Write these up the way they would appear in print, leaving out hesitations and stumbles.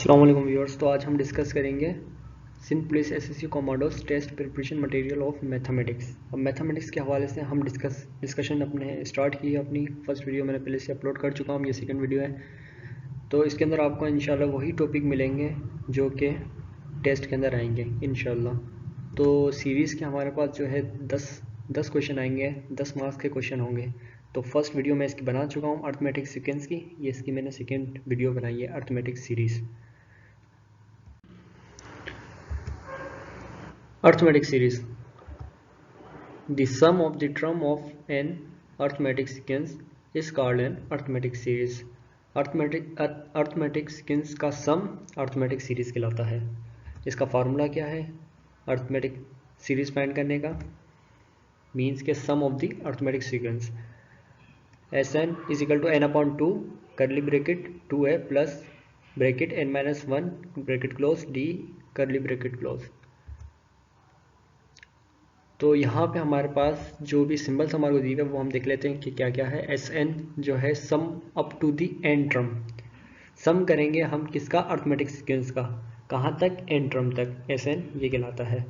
अस्सलाम वालेकुम व्यूअर्स। तो आज हम डिस्कस करेंगे Sindh police SSC commandos test preparation material of mathematics. अब मैथमेटिक्स के हवाले से हम डिस्कशन अपने स्टार्ट की। अपनी फर्स्ट वीडियो मैंने पहले से अपलोड कर चुका हूँ, ये सेकंड वीडियो है। तो इसके अंदर आपको इंशाल्लाह वही टॉपिक मिलेंगे जो कि टेस्ट के अंदर आएंगे इंशाल्लाह। तो सीरीज़ के हमारे पास जो है 10 क्वेश्चन आएंगे, 10 मार्क्स के क्वेश्चन होंगे। तो फर्स्ट वीडियो मैं इसकी बना चुका हूँ अर्थमेटिक सीक्वेंस की, ये इसकी मैंने सेकेंड वीडियो बनाई है arithmetic series. Arithmetic series. The sum of the term of an arithmetic sequence is called an arithmetic series. Arithmetic sequence का सम अर्थमेटिक सीरीज कहलाता है। इसका फार्मूला क्या है अर्थमेटिक सीरीज फाइंड करने का? मीन्स के sum of the arithmetic sequence S N is equal to N upon 2 curly bracket 2a plus bracket n minus 1 bracket close D curly bracket close. तो यहाँ पे हमारे पास जो भी सिंबल्स हमारे को दिए हुए वो हम देख लेते हैं कि क्या क्या है। एस एन जो है sum up to the N term, sum करेंगे हम किसका? अर्थमेटिक सीक्वेंस का। कहाँ तक? एन टर्म तक। एस एन ये कहलाता है।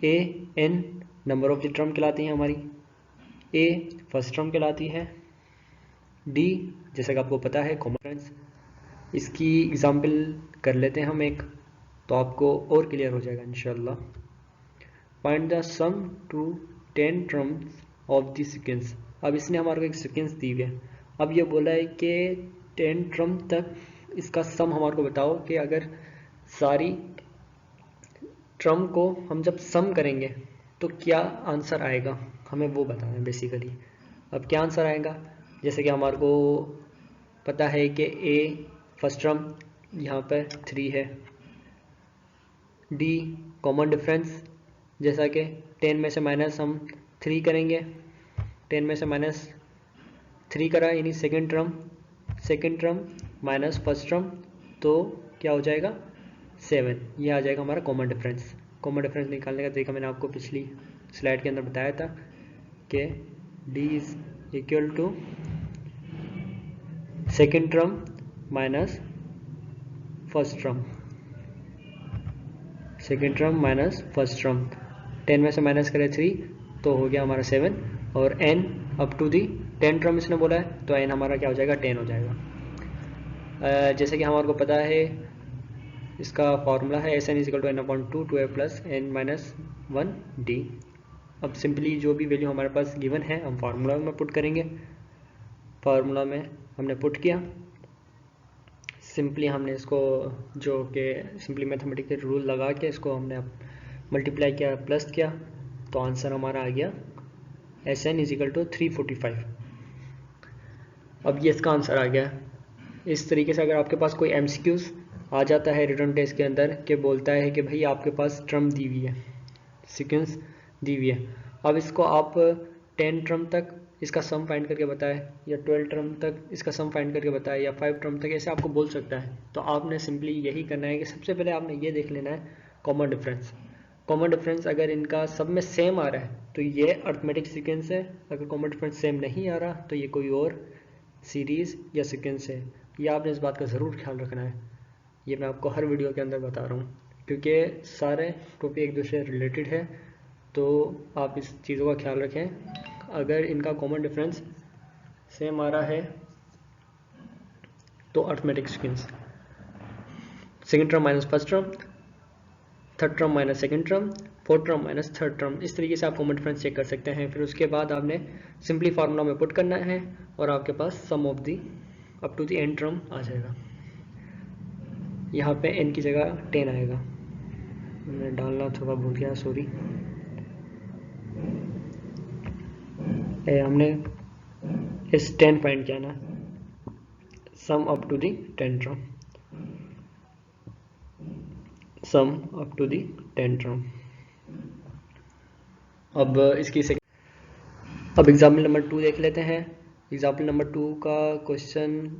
A N number of the term कहलाती है हमारी। ए फर्स्ट टर्म कहलाती है। डी जैसे कि आपको पता है कॉमन डिफरेंस। इसकी एग्जाम्पल कर लेते हैं हम एक, तो आपको और क्लियर हो जाएगा इंशाल्लाह। Find the sum to 10 terms of the sequence. अब इसने हमारे को एक सीक्वेंस दी है। अब ये बोला है कि 10 टर्म तक इसका सम हमारे को बताओ कि अगर सारी टर्म को हम जब सम करेंगे तो क्या आंसर आएगा, हमें वो बताना है बेसिकली। अब क्या आंसर आएगा? जैसे कि हमारे को पता है कि ए फर्स्ट टर्म यहाँ पर 3 है। डी कॉमन डिफरेंस, जैसा कि 10 में से माइनस हम 3 करेंगे, 10 में से माइनस 3 करा यानी second term minus first term, तो क्या हो जाएगा? 7। ये आ जाएगा हमारा कॉमन डिफरेंस। कॉमन डिफरेंस निकालने का तरीका मैंने आपको पिछली स्लाइड के अंदर बताया था कि D is equal to second term minus first term, second term minus first term. 10 में से माइनस करें 3 तो हो गया हमारा 7, और n up to the 10 term इसने बोला है तो n हमारा क्या हो जाएगा? 10 हो जाएगा। जैसे कि हमारे को पता है इसका फार्मूला है S N is equal to N upon 2a plus n minus 1 D. अब सिंपली जो भी वैल्यू हमारे पास गिवन है हम फार्मूला में पुट करेंगे। फार्मूला में हमने पुट किया, सिंपली हमने इसको जो कि सिंपली मैथमेटिकल रूल लगा के इसको हमने मल्टीप्लाई किया, प्लस किया, तो आंसर हमारा आ गया S N is equal to 345। अब ये इसका आंसर आ गया। इस तरीके से अगर आपके पास कोई एमसीक्यूज आ जाता है रिटर्न टेस्ट के अंदर कि बोलता है कि भाई आपके पास टर्म दी हुई है, सीक्वेंस दी हुई है, अब इसको आप 10 टर्म तक इसका सम फाइंड करके बताए, या 12 टर्म तक इसका सम फाइंड करके बताए, या 5 टर्म तक, ऐसे आपको बोल सकता है। तो आपने सिंपली यही करना है कि सबसे पहले आपने ये देख लेना है कॉमन डिफरेंस। कॉमन डिफरेंस अगर इनका सब में सेम आ रहा है तो ये अर्थमेटिक सीक्वेंस है। अगर कॉमन डिफरेंस सेम नहीं आ रहा तो ये कोई और सीरीज़ या सीक्वेंस है। ये आपने इस बात का ज़रूर ख्याल रखना है। ये मैं आपको हर वीडियो के अंदर बता रहा हूँ क्योंकि सारे टॉपिक एक दूसरे से रिलेटेड है, तो आप इस चीज़ों का ख्याल रखें। अगर इनका कॉमन डिफरेंस सेम आ रहा है तो arithmetic sequence, second term minus first term, third term minus second term, fourth term minus third term, इस तरीके से आप कॉमन डिफरेंस चेक कर सकते हैं। फिर उसके बाद आपने सिंपली फार्मूला में पुट करना है और आपके पास sum of the up to the N term आ जाएगा। यहाँ पे n की जगह 10 आएगा, मैं डालना थोड़ा भूल गया, सॉरी। हमने इस 10 फाइंड किया ना, sum up to the 10 term, sum up to the 10 term. अब इसकी अब एग्जाम्पल नंबर 2 देख लेते हैं। एग्जाम्पल नंबर 2 का क्वेश्चन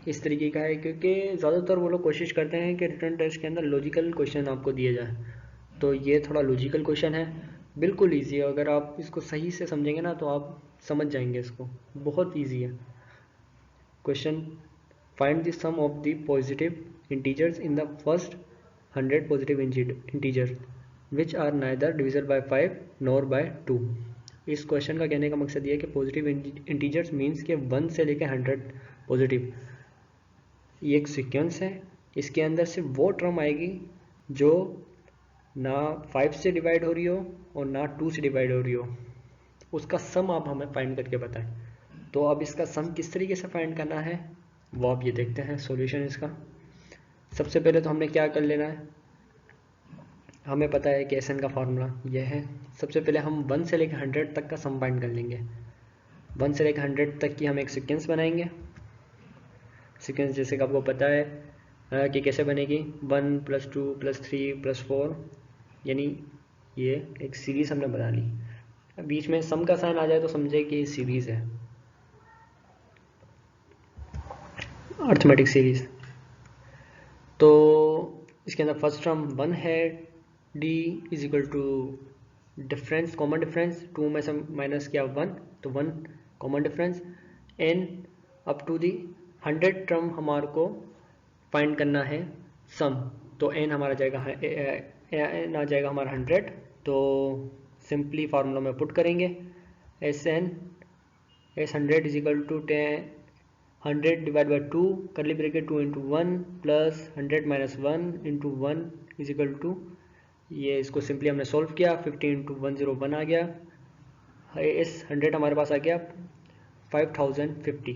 इस तरीके का है, क्योंकि ज़्यादातर वो लोग कोशिश करते हैं कि रिटर्न टेस्ट के अंदर लॉजिकल क्वेश्चन आपको दिए जाए, तो ये थोड़ा लॉजिकल क्वेश्चन है, बिल्कुल ईजी है। अगर आप इसको सही से समझेंगे ना तो आप समझ जाएंगे इसको, बहुत ईजी है question. Find the sum of the positive integers in the first 100 positive integers which are neither divisible by 5 nor by 2। इस क्वेश्चन का कहने का मकसद ये है कि पॉजिटिव इंटीजर्स मीन्स के 1 से लेकर 100 पॉजिटिव, ये एक सीक्वेंस है। इसके अंदर से वो टर्म आएगी जो ना 5 से डिवाइड हो रही हो और ना 2 से डिवाइड हो रही हो, उसका सम आप हमें फाइंड करके बताएं। तो अब इसका सम किस तरीके से फाइंड करना है वो आप ये देखते हैं सॉल्यूशन इसका। सबसे पहले तो हमने क्या कर लेना है, हमें पता है कि एसएन का फार्मूला यह है। सबसे पहले हम 1 से लेकर 100 तक का सम फाइंड कर लेंगे। 1 से लेकर 100 तक की हम एक सीक्वेंस बनाएंगे। सीक्वेंस जैसे कि आपको पता है कि कैसे बनेगी, 1 + 2 + 3 + 4, यानी ये एक सीरीज हमने बना ली। बीच में सम का साइन आ जाए तो समझे कि सीरीज है, अर्थमेटिक सीरीज। तो इसके अंदर फर्स्ट टर्म 1 है, d = डिफरेंस, कॉमन डिफरेंस, 2 में से माइनस किया 1 तो 1 common difference, n up to the 100 term हमारे को फाइंड करना है सम। तो n हमारा जाएगा n आ जाएगा हमारा 100। तो सिंपली फार्मूला में पुट करेंगे Sn S100 = 10 100 divide by 2 curly bracket 2 × 1 plus 100 - 1 × 1 = ये इसको सिंपली हमने सॉल्व किया, 50 × 101 आ गया। S100 हमारे पास आ गया 5050,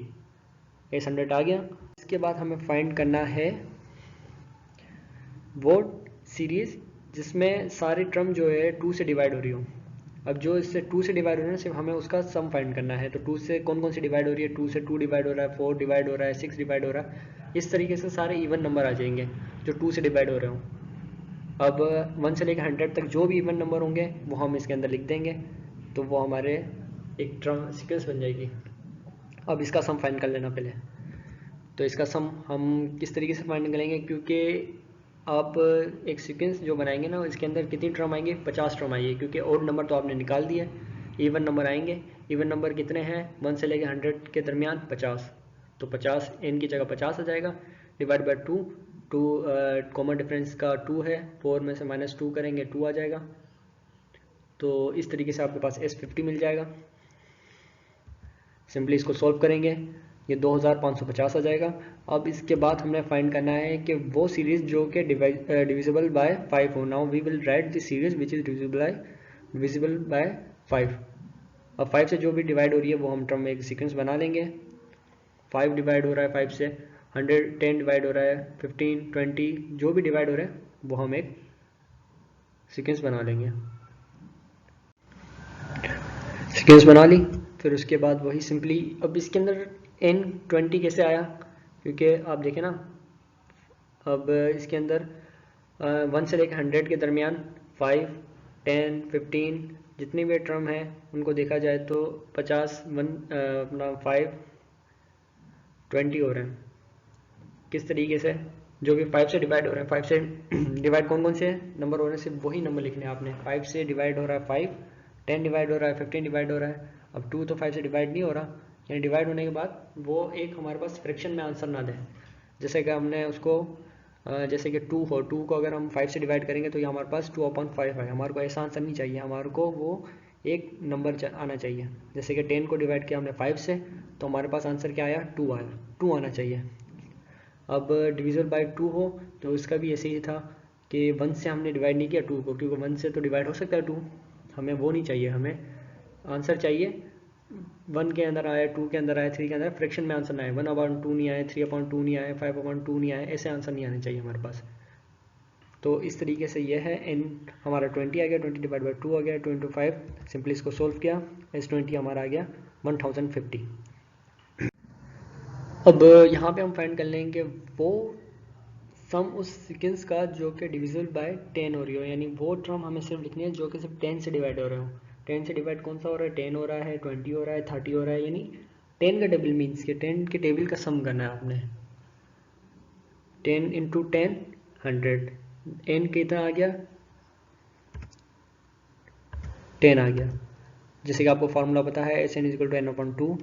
S100 आ गया। इसके बाद हमें फाइंड करना है वो सीरीज जिसमें सारी टर्म जो है 2 से डिवाइड हो रही हो। अब जो इससे 2 से डिवाइड हो रहा है सिर्फ हमें उसका सम फाइंड करना है। तो 2 से कौन कौन सी डिवाइड हो रही है, 2 से 2 डिवाइड हो रहा है, 4 डिवाइड हो रहा है, 6 डिवाइड हो रहा है। इस तरीके से सारे इवन नंबर आ जाएंगे जो 2 से डिवाइड हो रहे हो। अब 1 से लेकर 100 तक जो भी इवन नंबर होंगे वो हम इसके अंदर लिख देंगे, तो वो हमारे एक टर्म सीक्वेंस बन जाएगी। अब इसका सम फाइंड कर लेना पहले। तो इसका सम हम किस तरीके से फाइंड करेंगे, क्योंकि आप एक सीक्वेंस जो बनाएंगे ना इसके अंदर कितनी टर्म आएंगे, 50 टर्म आएंगे, क्योंकि ओड नंबर तो आपने निकाल दिया, इवन नंबर आएंगे। इवन नंबर कितने हैं 1 से लेकर 100 के दरमियान 50, तो 50 n की जगह 50 आ जाएगा, डिवाइड बाई 2 कॉमन डिफरेंस का 2 है, 4 में से -2 करेंगे 2 आ जाएगा। तो इस तरीके से आपके पास S50 मिल जाएगा। सिंपली इसको सॉल्व करेंगे, ये 2550 आ जाएगा। अब इसके बाद हमने फाइंड करना है कि वो सीरीज जो कि डिविजिबल बाय 5 हो। Now we will write the series which is divisible by 5। अब 5 से जो भी डिवाइड हो रही है वो हम टर्म में एक सीक्वेंस बना लेंगे। 5 डिवाइड हो रहा है 5 से, 110 डिवाइड हो रहा है, 15 20 जो भी डिवाइड हो रहा है वो हम एक सीक्वेंस बना लेंगे। सीक्वेंस बना ली, फिर उसके बाद वही सिंपली अब इसके अंदर n20 कैसे आया, क्योंकि आप देखें ना अब इसके अंदर 1 से लेकर 100 के दरमियान 5 10 15 जितनी भी टर्म है उनको देखा जाए तो 50 अपना 5 20 हो रहे हैं। किस तरीके से, जो कि 5 से डिवाइड हो रहे हैं। 5 से डिवाइड कौन कौन से नंबर हो रहे हैं, सिर्फ वही नंबर लिखने हैं आपने। 5 से डिवाइड हो रहा है 5, 10 डिवाइड हो रहा है, 15 डिवाइड हो रहा है। अब 2 तो 5 से डिवाइड नहीं हो रहा, यानी डिवाइड होने के बाद वो एक हमारे पास फ्रैक्शन में आंसर ना दे। जैसे कि हमने उसको जैसे कि 2 हो, 2 को अगर हम 5 से डिवाइड करेंगे तो ये हमारे पास 2/5 है। हमारे को ऐसा आंसर नहीं चाहिए, हमारे को वो एक नंबर आना चाहिए। जैसे कि 10 को डिवाइड किया हमने 5 से तो हमारे पास आंसर क्या आया, 2 आया, 2 आना चाहिए। अब डिविजल बाय 2 हो तो इसका भी ऐसे ही था कि 1 से हमने डिवाइड नहीं किया 2 को, क्योंकि 1 से तो डिवाइड हो सकता है 2, हमें वो नहीं चाहिए। हमें आंसर चाहिए 1 के अंदर आया, 2 के अंदर आया, 3 के अंदर, फ्रैक्शन में आंसर ना आए, 1/2 नहीं आए, 3/2 नहीं आए, 5/2 नहीं आए, ऐसे आंसर नहीं आने चाहिए हमारे पास। तो इस तरीके से यह है n हमारा 20 आ गया, 20 डिवाइड बाई 2 आ गया, 2 × 5। सिंपली इसको सोल्व किया, S20 हमारा आ गया 1050। अब यहाँ पे हम फाइंड कर लेंगे वो सम उस सीक्वेंस का जो कि डिविजिबल बाय 10 हो रही हो, यानी वो टर्म हमें सिर्फ लिखनी है जो कि सिर्फ 10 से डिवाइड हो रहे हो। 10 से डिवाइड कौन सा हो रहा है, 10 हो रहा है, 20 हो रहा है, 30 हो रहा है, यानी 10 का टेबल मीन्स के 10 के टेबल का सम करना है आपने। 10 × 10 100, n कितना आ गया 10 आ गया। जैसे कि आपको फार्मूला पता है Sn = n/2,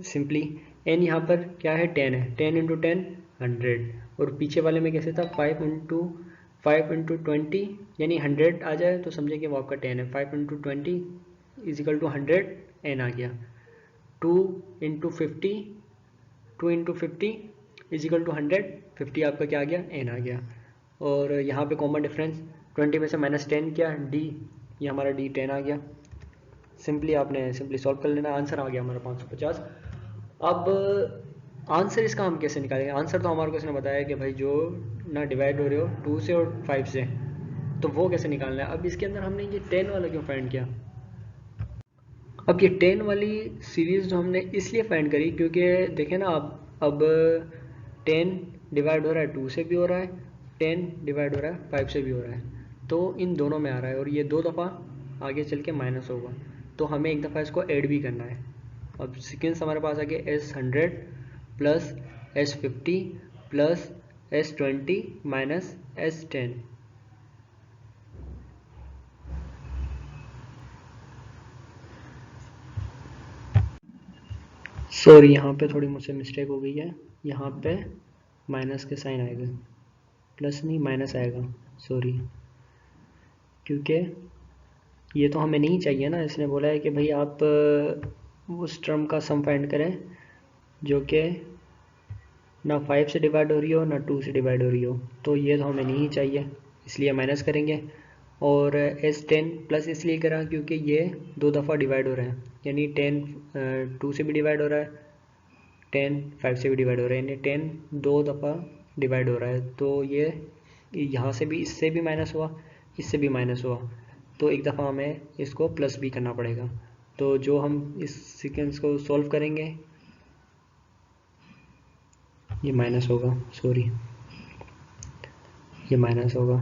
सिंपली एन यहाँ पर क्या है 10 है, 10 इंटू 10 100, और पीछे वाले में कैसे था 5 इंटू 20 यानी 100 आ जाए तो समझे कि वो आपका 10 है। 5 इंटू 20 इजिकल टू 100 एन आ गया। 2 इंटू 50 2 इंटू 50 इजिकल टू 100, 50 आपका क्या आ गया एन आ गया। और यहाँ पे कॉमन डिफरेंस 20 में से -10 क्या डी, ये हमारा डी 10 आ गया। आपने सिंपली सॉल्व कर लेना, आंसर आ गया हमारा 550। अब आंसर इसका हम कैसे निकालेंगे? आंसर तो हमारे को इसने बताया कि भाई जो ना डिवाइड हो रहे हो 2 से और 5 से, तो वो कैसे निकालना है। अब इसके अंदर हमने ये 10 वाला क्यों फाइंड किया? अब ये 10 वाली सीरीज़ जो हमने इसलिए फाइंड करी क्योंकि देखें ना आप, अब 10 डिवाइड हो रहा है 2 से भी हो रहा है, 10 डिवाइड हो रहा है 5 से भी हो रहा है, तो इन दोनों में आ रहा है और ये 2 दफ़ा आगे चल के माइनस होगा, तो हमें एक दफ़ा इसको ऐड भी करना है। अब सीक्वेंस हमारे पास आ गया S100 plus S50 plus S20 minus S10। Sorry, यहाँ पे थोड़ी मुझसे मिस्टेक हो गई है, यहाँ पे माइनस के साइन आएगा, प्लस नहीं माइनस आएगा, सॉरी, क्योंकि ये तो हमें नहीं चाहिए ना। इसने बोला है कि भाई आप उस टर्म का सम फाइंड करें जो कि ना 5 से डिवाइड हो रही हो ना 2 से डिवाइड हो रही हो, तो ये तो हमें नहीं चाहिए, इसलिए माइनस करेंगे। और S10 प्लस इसलिए करा क्योंकि ये 2 दफ़ा डिवाइड हो रहा है, यानी 10 2 से भी डिवाइड हो रहा है, 10 5 से भी डिवाइड हो रहा है, यानी 10 2 दफ़ा डिवाइड हो रहा है, तो ये यहाँ से भी, इससे भी माइनस हुआ, इससे भी माइनस हुआ, तो एक दफ़ा हमें इसको प्लस भी करना पड़ेगा। तो जो हम इस सीक्वेंस को सॉल्व करेंगे, ये माइनस होगा, सॉरी, ये माइनस होगा,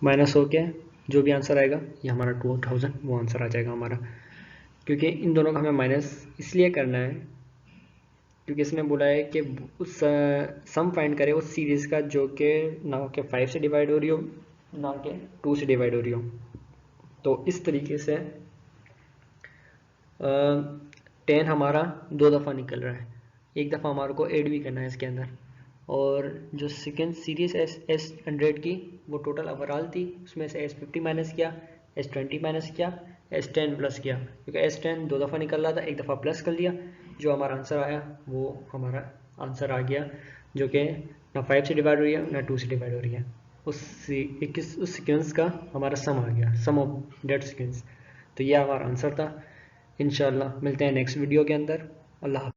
माइनस हो के जो भी आंसर आएगा ये हमारा 2000 वो आंसर आ जाएगा हमारा। क्योंकि इन दोनों का हमें माइनस इसलिए करना है क्योंकि इसने बोला है कि उस सम फाइंड करें उस सीरीज़ का जो कि ना कि 5 से डिवाइड हो रही हो ना कि 2 से डिवाइड हो रही हो। तो इस तरीके से 10 हमारा 2 दफ़ा निकल रहा है, एक दफ़ा हमारे को ऐड भी करना है इसके अंदर। और जो सेकेंड सीरीज है S100 की, वो टोटल ओवरऑल थी, उसमें से S50 माइनस किया, S20 माइनस किया, S10 प्लस किया, क्योंकि S10 2 दफ़ा निकल रहा था, एक दफ़ा प्लस कर लिया, जो हमारा आंसर आया वो हमारा आंसर आ गया, जो कि ना 5 से डिवाइड हो रही है ना 2 से डिवाइड हो रही है। उस सीक्वेंस का हमारा सम आ गया, सम ऑफ डेट सीक्वेंस। तो ये हमारा आंसर था। इंशाल्लाह मिलते हैं नेक्स्ट वीडियो के अंदर। अल्लाह।